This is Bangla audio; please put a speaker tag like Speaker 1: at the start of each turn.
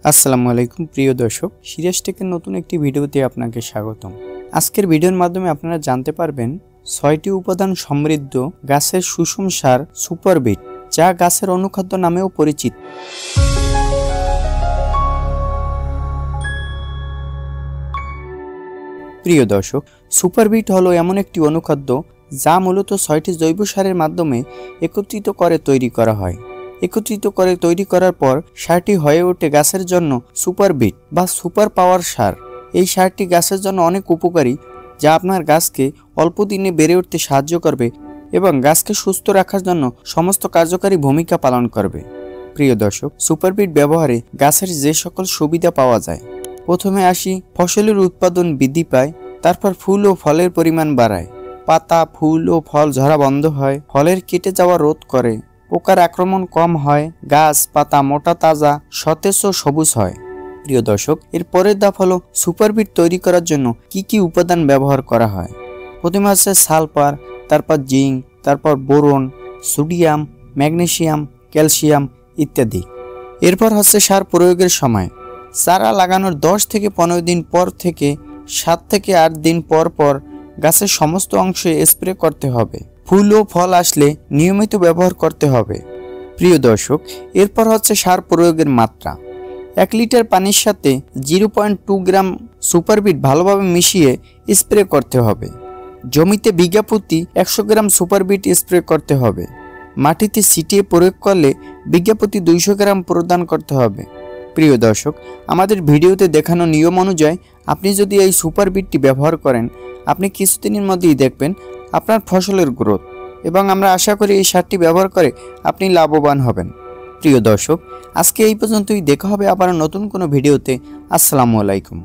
Speaker 1: আসসালামু আলাইকুম প্রিয় দর্শক, সিরিয়াস টেকের নতুন একটি ভিডিওতে আপনাকে স্বাগতম। আজকের ভিডিওর মাধ্যমে আপনারা জানতে পারবেন ৬টি উপাদান সমৃদ্ধ গাছের সুষম সার সুপারবিট, যা গাছের অনুখাদ্য নামেও পরিচিত। প্রিয় দর্শক, সুপারবিট হলো এমন একটি অনুখাদ্য যা মূলত ৬টি জৈব সারের মাধ্যমে একত্রিত করে তৈরি করা হয়। একত্রিত করে তৈরি করার পর সারটি হয়ে ওঠে গাছের জন্য সুপারবিট বা সুপার পাওয়ার সার। এই সারটি গাছের জন্য অনেক উপকারী, যা আপনার গাছকে অল্প দিনে বেড়ে উঠতে সাহায্য করবে এবং গাছকে সুস্থ রাখার জন্য সমস্ত কার্যকারী ভূমিকা পালন করবে। প্রিয় দর্শক, সুপারবিট ব্যবহারে গাছের যে সকল সুবিধা পাওয়া যায়। প্রথমে আসি, ফসলের উৎপাদন বৃদ্ধি পায়, তারপর ফুল ও ফলের পরিমাণ বাড়ায়, পাতা ফুল ও ফল ঝরা বন্ধ হয়, ফলের কেটে যাওয়া রোধ করে, পোকার আক্রমণ কম হয়, গাছ পাতা মোটা তাজা সতেজ ও সবুজ হয়। প্রিয় দর্শক, এর পরের ধাপ হলো সুপারবিট তৈরি করার জন্য কি কি উপাদান ব্যবহার করা হয়। প্রথমে আছে সালফার, তারপর জিঙ্ক, তারপর বোরন, সোডিয়াম, ম্যাগনেসিয়াম, ক্যালসিয়াম ইত্যাদি। এরপর হচ্ছে সার প্রয়োগের সময়। চারা লাগানোর 10 থেকে 15 দিন পর থেকে 7 থেকে 8 দিন পর পর গাছের সমস্ত অংশে স্প্রে করতে হবে। ফুল ও ফল আসলে নিয়মিত ব্যবহার করতে হবে। প্রিয় দর্শক, এরপর হচ্ছে সার প্রয়োগের মাত্রা। 1 লিটার পানির সাথে 0.2 গ্রাম সুপারবিট ভালোভাবে মিশিয়ে স্প্রে করতে হবে। জমিতে বিঘা প্রতি 100 গ্রাম সুপারবিট স্প্রে করতে হবে। মাটিতে ছিটিয়ে প্রয়োগ করলে বিঘা প্রতি 200 গ্রাম প্রদান করতে হবে। প্রিয় দর্শক, আমাদের ভিডিওতে দেখানো নিয়ম অনুযায়ী আপনি যদি এই সুপারবিটটি ব্যবহার করেন, আপনি কিছুদিনের মধ্যেই দেখবেন আপনার ফসলের গ্রোথ, এবং আমরা আশা করি এই সারটি ব্যবহার করে আপনি লাভবান হবেন। প্রিয় দর্শক, আজকে এই পর্যন্তই। দেখা হবে আবার নতুন কোনো ভিডিওতে। আসসালামু আলাইকুম।